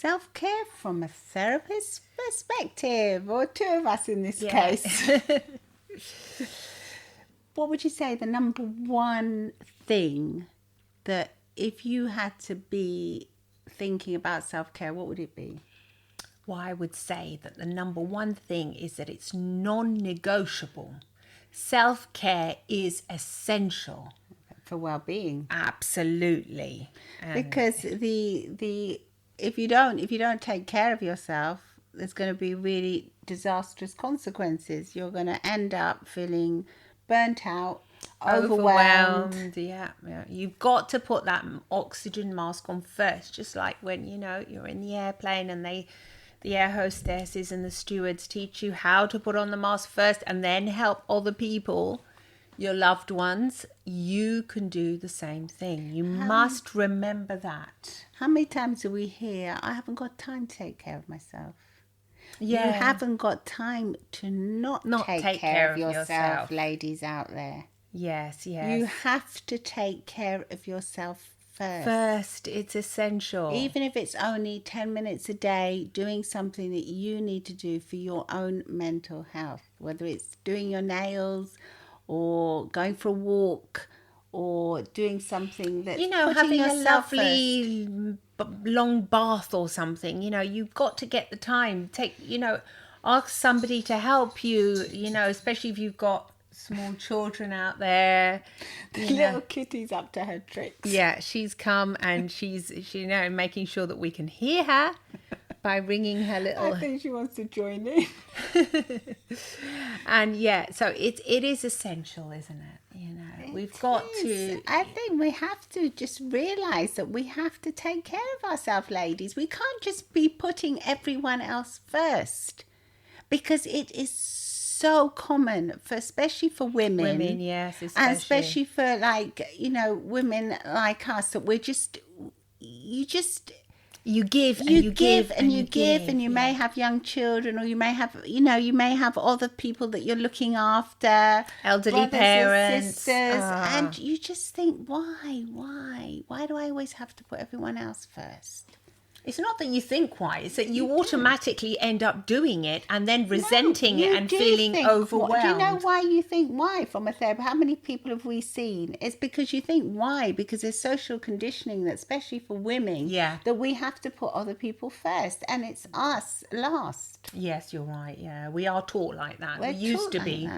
self-care from a therapist's perspective, or two of us in this case. What would you say the number one thing that if you had to be thinking about self-care, what would it be? Well, I would say that the number one thing is that it's non-negotiable. Self-care is essential For well-being. Absolutely. Because if you don't take care of yourself, there's going to be really disastrous consequences. You're going to end up feeling burnt out, overwhelmed. Yeah. You've got to put that oxygen mask on first, just like when you're in the airplane and the air hostesses and the stewards teach you how to put on the mask first and then help other people, your loved ones. You can do the same thing. You must remember that. How many times do we hear, I haven't got time to take care of myself? Yeah. You haven't got time to not take care of yourself, ladies out there. Yes. You have to take care of yourself first. First, it's essential. Even if it's only 10 minutes a day, doing something that you need to do for your own mental health, whether it's doing your nails or going for a walk or doing something that's having a lovely long bath or something. You've got to get the time. Ask somebody to help you, especially if you've got small children out there. Little Kitty's up to her tricks. Yeah, she's come and she's making sure that we can hear her by ringing her little... I think she wants to join in. And so it is essential, isn't it? We've got to... I think we have to just realise that we have to take care of ourselves, ladies. We can't just be putting everyone else first, because it is so common, especially for women. Women, yes, especially. And especially for women like us, that you give and you give and you give, and you may have young children, or you may have other people that you're looking after, elderly parents, sisters, and you just think, why do I always have to put everyone else first? It's not that you think why, it's that you automatically end up doing it and then resenting it and feeling overwhelmed. Do you know why you think why from a therapist? How many people have we seen? It's because you think why, because there's social conditioning that, especially for women, that we have to put other people first and it's us last. Yes, you're right. Yeah, we are taught like that. We used to be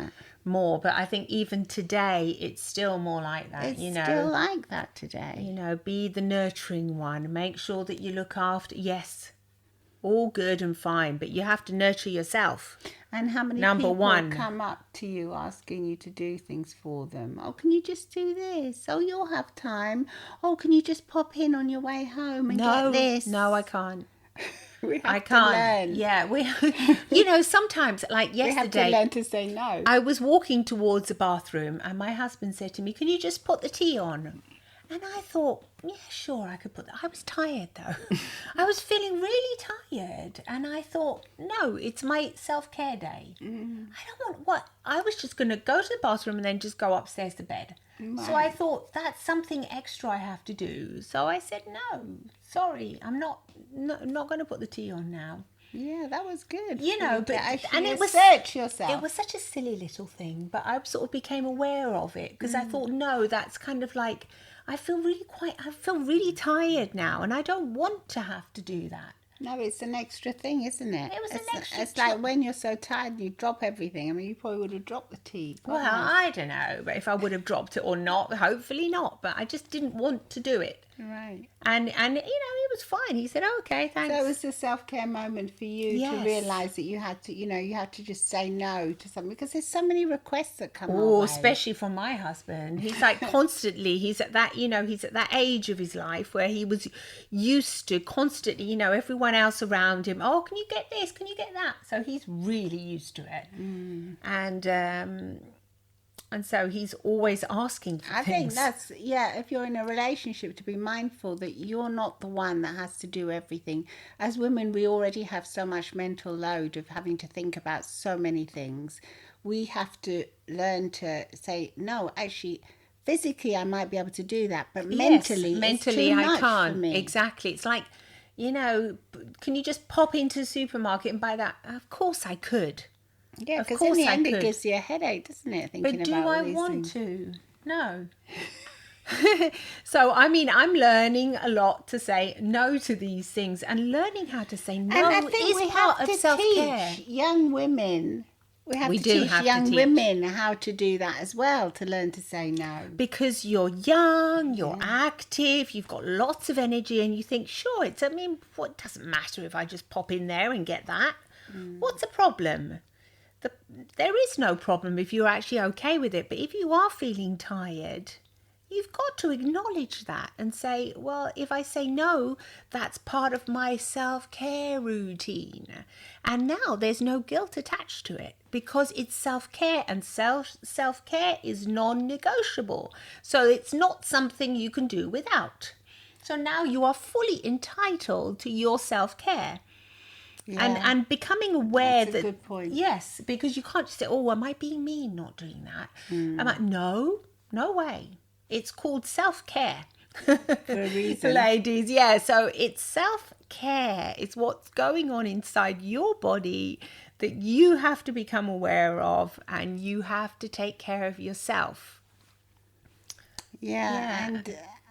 more, but I think even today it's still more like that. It's still like that today. Be the nurturing one. Make sure that you look after. Yes, all good and fine, but you have to nurture yourself. And how many people come up to you asking you to do things for them? Oh, can you just do this? Oh, you'll have time. Oh, can you just pop in on your way home and get this? No, I can't. I can't. Learn. Yeah, sometimes, like yesterday, we have to learn to say no. I was walking towards the bathroom and my husband said to me, "Can you just put the tea on?" And I thought, yeah, sure, I could put that. I was tired though. I was feeling really tired, and I thought, no, it's my self-care day. I don't want I was just going to go to the bathroom and then just go upstairs to bed. Right. So I thought, that's something extra I have to do. So I said, no, sorry, I'm not going to put the tea on now. Yeah, that was good. And it was search yourself. It was such a silly little thing, but I sort of became aware of it because I thought, no, that's kind of like, I feel really tired now, and I don't want to have to do that. No, it's an extra thing, isn't it? It was an extra. It's like when you're so tired, you drop everything. I mean, you probably would have dropped the tea. Well, I don't know, but if I would have dropped it or not, hopefully not. But I just didn't want to do it. Right. And he was fine. He said, "Oh, okay, thanks." So it was a self-care moment for you to realise that you had to just say no to something, because there's so many requests that come our way. Especially from my husband. He's like constantly, he's at that age of his life where he was used to constantly, everyone else around him, oh, can you get this? Can you get that? So he's really used to it. And so he's always asking for things. I think that's, if you're in a relationship, to be mindful that you're not the one that has to do everything. As women, we already have so much mental load of having to think about so many things. We have to learn to say, no, actually, physically I might be able to do that, but mentally it's too much I can't. for me. Exactly. It's like, Can you just pop into the supermarket and buy that? Of course I could. Yeah, Of because in course the I end it could. gives you a headache, doesn't it? Thinking But do about all I these want things. to? No. So, I mean, I'm learning a lot to say no to these things, and learning how to say And I no think is we part have of to self-care. teach young women. We have We to do teach have to young teach. women how to do that as well, to learn to say no. Because you're young, you're Yeah. active, you've got lots of energy, and you think, sure, what doesn't matter if I just pop in there and get that? What's the problem? There is no problem if you're actually okay with it. But if you are feeling tired, you've got to acknowledge that and say, well, if I say no, that's part of my self-care routine. And now there's no guilt attached to it because it's self-care, and self-care is non-negotiable. So it's not something you can do without. So now you are fully entitled to your self-care. Yeah. And becoming aware That's a that, good point. yes, because you can't just say, oh, am I being mean not doing that? I'm like, no way. It's called self-care. For a reason. Ladies, yeah. So it's self-care. It's what's going on inside your body that you have to become aware of, and you have to take care of yourself. Yeah,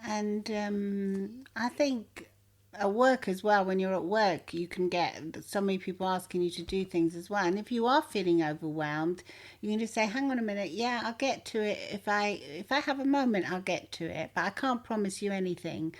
and I think at work as well, when you're at work, you can get so many people asking you to do things as well. And if you are feeling overwhelmed, you can just say, "Hang on a minute, yeah, I'll get to it. If I have a moment, I'll get to it. But I can't promise you anything.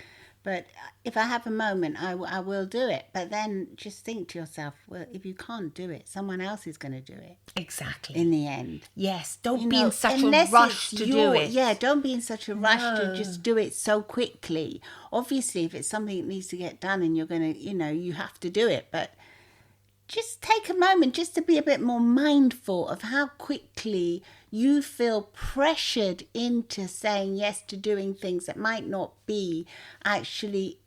But if I have a moment, I will do it. But then just think to yourself, well, if you can't do it, someone else is going to do it Exactly. in the end. Yes. Don't You be know, in such a unless rush it's to do it. Yeah, don't be in such a rush to No. just do it so quickly. Obviously, if it's something that needs to get done and you're going to, you have to do it. But just take a moment just to be a bit more mindful of how quickly you feel pressured into saying yes to doing things that might not be actually,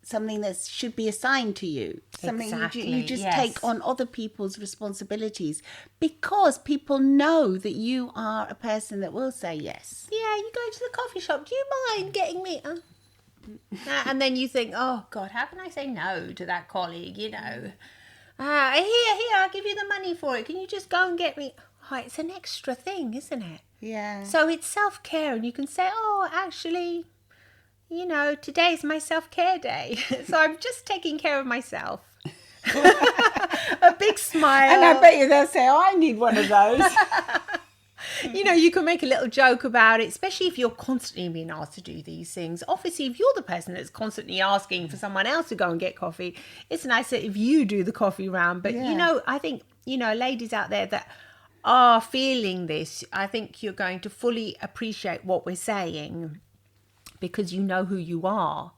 something that should be assigned to you. Something Exactly, you just yes. take on other people's responsibilities because people know that you are a person that will say yes. Yeah, you go to the coffee shop. Do you mind getting me? And then you think, oh God, how can I say no to that colleague? Here, I'll give you the money for it. Can you just go and get me? Oh, it's an extra thing, isn't it? Yeah. So it's self-care, and you can say, oh, actually, today's my self-care day. So I'm just taking care of myself. A big smile. And I bet you they'll say, oh, I need one of those. You can make a little joke about it, especially if you're constantly being asked to do these things. Obviously, if you're the person that's constantly asking for someone else to go and get coffee, it's nicer if you do the coffee round. But, Yeah. I think, ladies out there that are feeling this, I think you're going to fully appreciate what we're saying because you know who you are.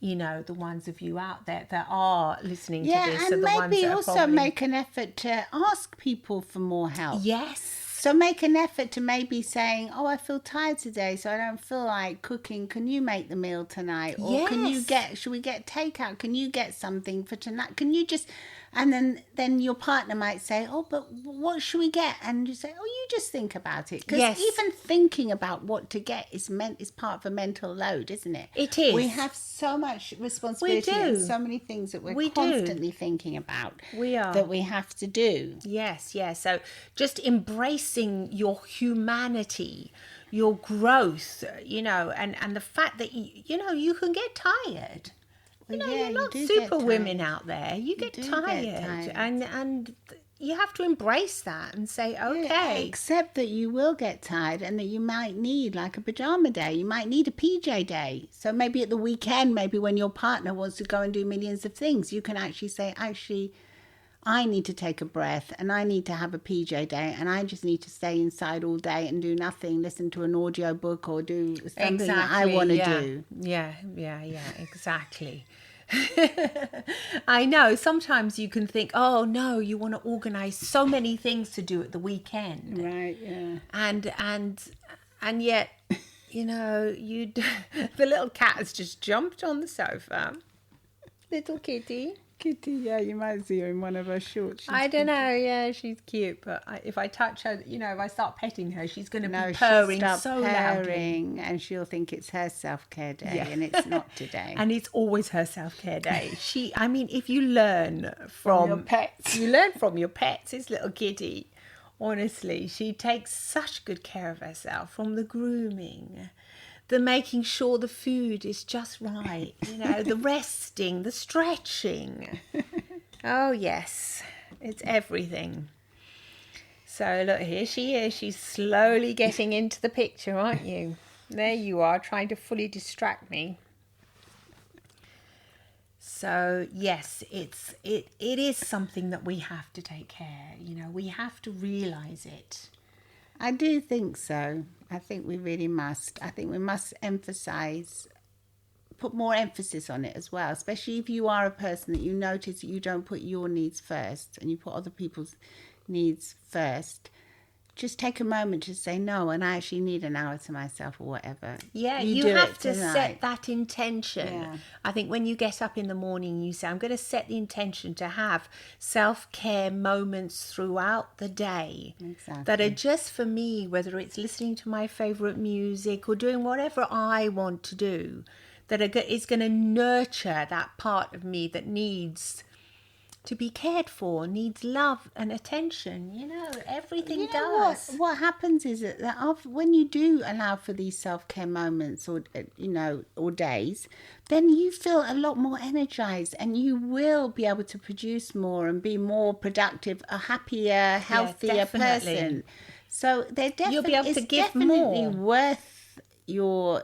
The ones of you out there that are listening to this are and the ones maybe that are also probably... make an effort to ask people for more help. Yes. So make an effort to maybe saying, oh, I feel tired today, so I don't feel like cooking. Can you make the meal tonight? Or should we get takeout? Can you get something for tonight? Can you just, and then your partner might say, oh, but what should we get? And you say, oh, you just think about it. Because Yes. even thinking about what to get is part of a mental load, isn't it? It is. We have so much responsibility and so many things that we're constantly thinking about. We are. That we have to do. Yes. So just embracing your humanity, your growth, and the fact that, you can get tired. You're not super women out there. You get tired. And you have to embrace that and say, okay. Yeah, except that you will get tired and that you might need like a pajama day. You might need a PJ day. So maybe at the weekend, maybe when your partner wants to go and do millions of things, you can actually say, I need to take a breath and I need to have a PJ day and I just need to stay inside all day and do nothing, listen to an audio book or do something that I want to do. Yeah, exactly. I know sometimes you can think, oh no, you want to organize so many things to do at the weekend. Right, yeah. And yet, the little cat has just jumped on the sofa. Little kitty. Kitty, yeah, you might see her in one of her shorts. I don't know. Yeah, she's cute, but if I touch her, if I start petting her, she's going to No, be she'll purring start so loudly. purring and she'll think it's her self-care day, Yeah. and it's not today. And it's always her self-care day. If you learn from your pets. you learn from your pets. This little kitty, honestly, she takes such good care of herself, from the grooming, the making sure the food is just right, the resting, the stretching. Oh, yes, it's everything. So look, here she is. She's slowly getting into the picture, aren't you? There you are, trying to fully distract me. So yes, it is something that we have to take care. We have to realise it. I do think so. I think we really must. I think we must put more emphasis on it as well, especially if you are a person that you notice that you don't put your needs first and you put other people's needs first. Just take a moment to say no, and I actually need an hour to myself or whatever. Yeah, you do have it to tonight. set that intention. Yeah. I think when you get up in the morning, you say, I'm going to set the intention to have self-care moments throughout the day. Exactly. That are just for me, whether it's listening to my favourite music or doing whatever I want to do, that is going to nurture that part of me that needs to be cared for, needs love and attention. Everything does. What happens is that when you do allow for these self-care moments or days, then you feel a lot more energized and you will be able to produce more and be more productive, a happier, healthier person. So you'll be able to give definitely more. worth your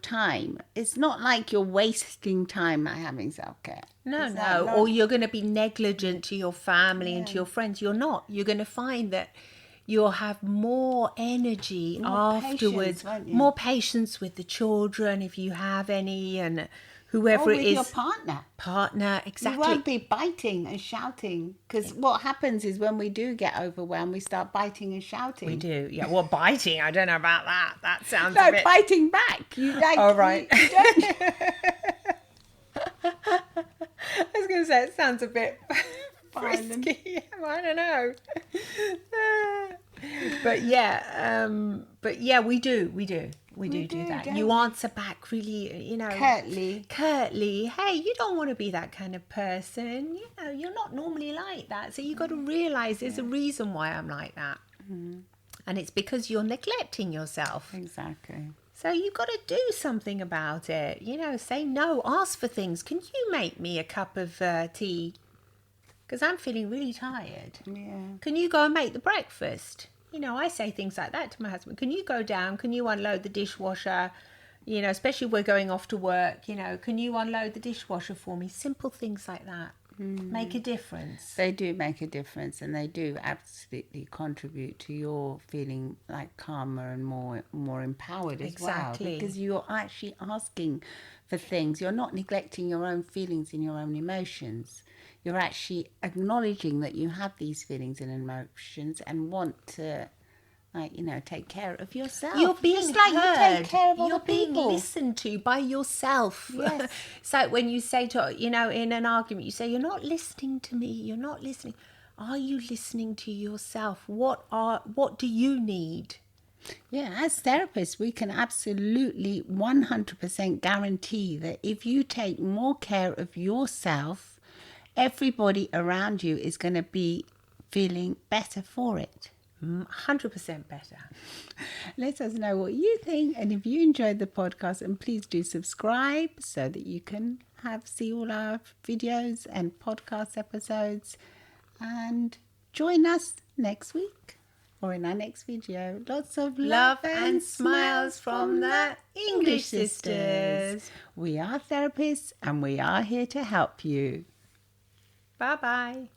time. It's not like you're wasting time by having self-care. No, or you're going to be negligent to your family and to your friends. You're not. You're going to find that you'll have more energy afterwards, more patience with the children if you have any, and whoever it is. Your partner. Exactly. You won't be biting and shouting, because what happens is when we do get overwhelmed, we start biting and shouting. We do, yeah. Well, biting, I don't know about that. That sounds a bit... biting back. You like... Oh, right. You don't... I was going to say, it sounds a bit frisky. I don't know. But yeah, we do that. You answer back really, curtly. Hey, you don't want to be that kind of person. You're not normally like that. So you got to realise there's a reason why I'm like that. Mm-hmm. And it's because you're neglecting yourself. Exactly. So you've got to do something about it. Say no, ask for things. Can you make me a cup of tea? Because I'm feeling really tired. Yeah. Can you go and make the breakfast? I say things like that to my husband. Can you go down? Can you unload the dishwasher? Especially if we're going off to work, can you unload the dishwasher for me? Simple things like that make a difference. They do make a difference, and they do absolutely contribute to your feeling like calmer and more empowered as well. Because you're actually asking for things. You're not neglecting your own feelings and your own emotions. You're actually acknowledging that you have these feelings and emotions and want to, take care of yourself. You're being just like heard. You take care of other people. You're being listened to by yourself. Yes. It's like when you say to, in an argument, you say, you're not listening to me. You're not listening. Are you listening to yourself? What do you need? Yeah, as therapists, we can absolutely 100% guarantee that if you take more care of yourself, everybody around you is going to be feeling better for it. 100% better. Let us know what you think, and if you enjoyed the podcast, and please do subscribe so that you can see all our videos and podcast episodes, and join us next week or in our next video. Lots of love and smiles from the English sisters. We are therapists and we are here to help you. Bye-bye.